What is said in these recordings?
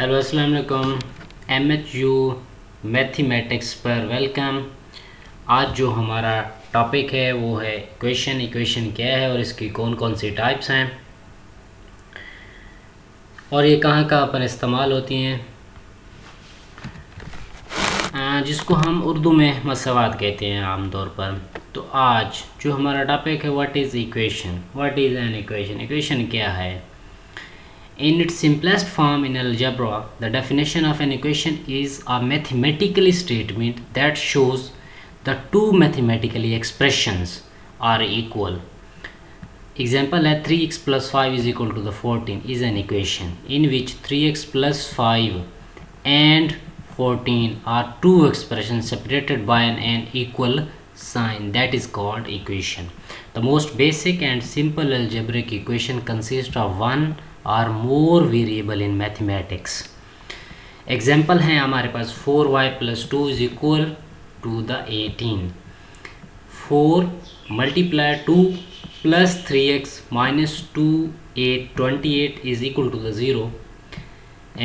Hello अस्सलाम वालेकुम। MHU mathematics पर वेलकम। आज जो हमारा टॉपिक है वो है इक्वेशन क्या है और इसकी कौन कौन सी टाइप्स हैं और ये कहाँ कहाँ पर इस्तेमाल होती हैं, जिसको हम उर्दू में मसवाद कहते हैं आमतौर पर। तो आज जो हमारा टॉपिक है व्हाट इज़ एन इक्वेशन क्या है। In its simplest form in algebra, the definition of an equation is a mathematical statement that shows the two mathematical expressions are equal. Example है 3x plus 5 is equal to the 14 is an equation in which 3x plus 5 and 14 are two expressions separated by an equal sign, that is called equation. The most basic and simple algebraic equation consists of one or more variable in mathematics. Example है हमारे पास 4y plus 2 is equal to the 18. 4 multiply 2 plus 3x minus 28 is equal to the 0,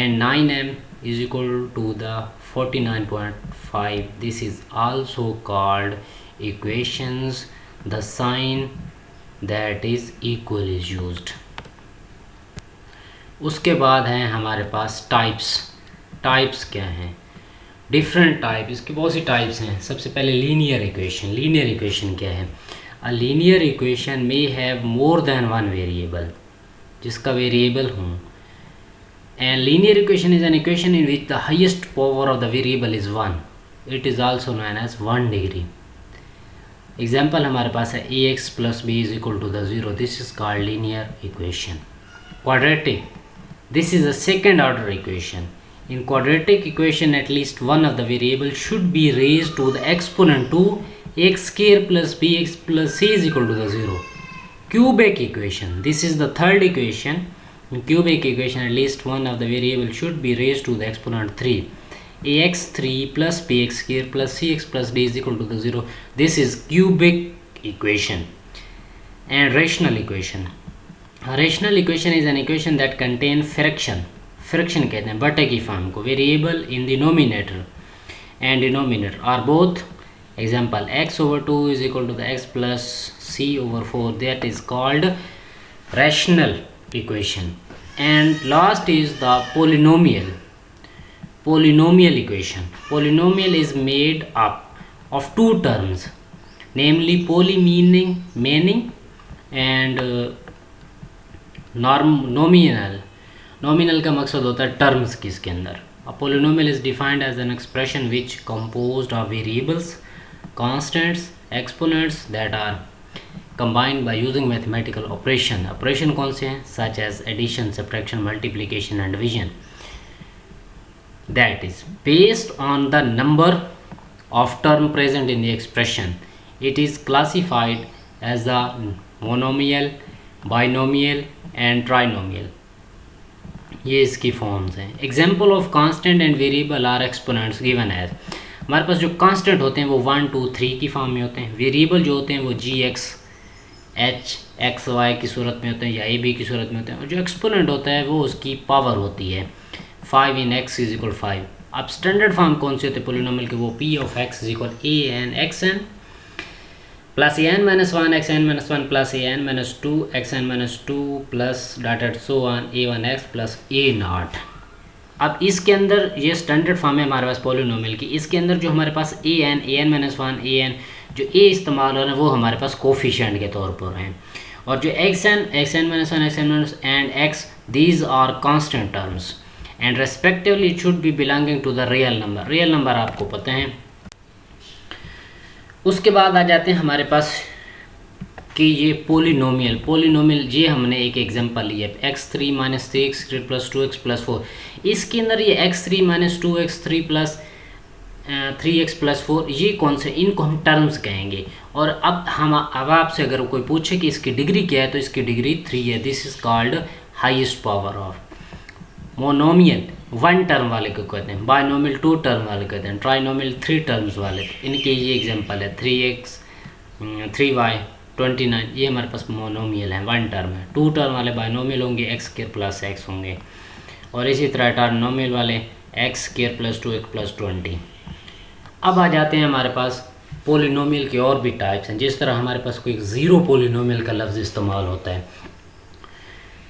and 9m is equal to the 49.5. This is also called equations. The sign that is equal is used. उसके बाद हैं हमारे पास types क्या हैं, different type, इसकी बहुत सी types हैं। सबसे पहले लीनियर इक्वेशन क्या है। A linear equation may have more than one variable, जिसका वेरिएबल हूँ। And linear equation is an equation in which the highest power of the variable is 1. It is also known as 1 degree. Example हमारे पास है ax plus b is equal to the 0. This is called linear equation. Quadratic, this is a second order equation. In quadratic equation, at least one of the variables should be raised to the exponent to x square plus bx plus c is equal to the 0. Cubic equation, this is the third equation. In cubic equation, at least one of the variables should be raised to the exponent 3. ax3 plus bx square plus cx plus d is equal to the 0. This is cubic equation. And rational equation. Rational equation is an equation that contain fraction कहते हैं बटे की form को, variable in the nominator and denominator are both. Example x/2 is equal to the x plus c/4, that is called rational equation. And last is the polynomial equation. Polynomial is made up of two terms, namely poly meaning and nominal का मकसद होता है terms की इसके अंदर। A polynomial is defined as an expression which composed of variables, constants, exponents that are combined by using mathematical operation कौन से हैं, such as addition, subtraction, multiplication and division, that is based on the number of term present in the expression. It is classified as the monomial, binomial and trinomial, ये इसकी forms हैं। Example of constant and variable are exponents given as. हमारे पास जो constant होते हैं वो 1, 2, 3 की फॉर्म में होते हैं। वेरिएबल जो होते हैं वो g(x), h, x, y की सूरत में होते हैं या a, b की सूरत में होते हैं। और जो एक्सपोनेंट होता है वो उसकी पावर होती है 5 in x is equal 5. अब स्टैंडर्ड फॉर्म कौन से होते हैं पोलिनोमियल के, वो p of x is equal a(n xn plus an minus 1 xn minus 1 plus an minus 2 xn minus 2 plus dotted so on a1x plus a0. अब इसके अंदर ये स्टैंडर्ड फॉर्म है हमारे पास पोलिनोमियल की। इसके अंदर जो हमारे पास an minus 1 an जो a इस्तेमाल हो रहा है वो हमारे पास कोफिशिएंट के तौर पर हैं, और जो xn minus 1 xn minus and x, these are constant terms and respectively it should be belonging to the real number आपको पता है। उसके बाद आ जाते हैं हमारे पास कि ये पोलिनोमियल ये हमने एक एग्जांपल लिया x3 minus 3x plus 2x plus 4। इसके अंदर ये x3 minus 2x3 plus 3x plus 4 ये कौन से, इनको हम टर्म्स कहेंगे। और अब आपसे अगर कोई पूछे कि इसकी डिग्री क्या है तो इसकी डिग्री 3 है। This is called highest power of. Monomial 1 term वाले को कहते हैं, बाइनोमियल 2 टर्म वाले कहते हैं, ट्राइनोमियल 3 टर्म्स वाले। इनके ये एग्जांपल है 3x 3y 29, ये हमारे पास मोनोमियल है, 1 टर्म है। 2 टर्म वाले बाइनोमियल होंगे, x² प्लस x होंगे। और इसी तरह ट्राइनोमियल वाले x square plus 2x plus 20। अब आ जाते हैं हमारे पास पोलिनोमियल के और भी टाइप्स हैं। जिस तरह हमारे पास कोई ज़ीरो पोलिनोमियल का लफ्ज़ इस्तेमाल होता है,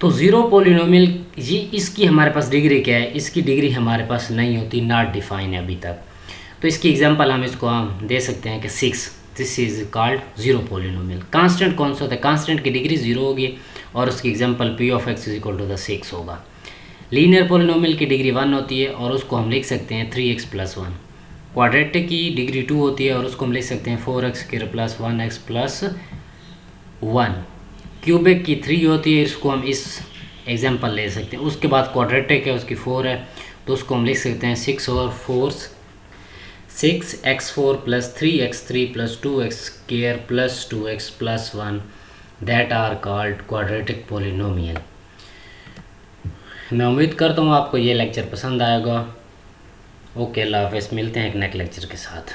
तो ज़ीरो पोलिनोमियल ये इसकी हमारे पास डिग्री क्या है, इसकी डिग्री हमारे पास नहीं होती, नॉट डिफाइन है अभी तक। तो इसकी एग्जांपल हम दे सकते हैं कि 6, this is called zero polynomial. Constant कौन सा होता है, कांस्टेंट की डिग्री ज़ीरो होगी और उसकी example P of X is equal to the 6 होगा। लीनियर पोलिनोमियल की डिग्री 1 होती है और उसको हम लिख सकते हैं 3x प्लस 1। क्वाड्रेटिक की डिग्री 2 होती है और उसको हम लिख सकते हैं 4x square plus 1x plus 1। Cubic की 3 होती है, इसको हम इस एग्जांपल ले सकते हैं। उसके बाद क्वाड्रेटिक है, उसकी 4 है, तो उसको हम लिख सकते हैं 6 और 4 6x4 plus 3x3 plus 2x square plus 2x plus 1, that are called quadratic polynomial. मैं उम्मीद करता हूँ आपको ये लेक्चर पसंद आएगा। ओके, अल्लाह हाफ़िज़, मिलते हैं एक नेक्स्ट लेक्चर के साथ।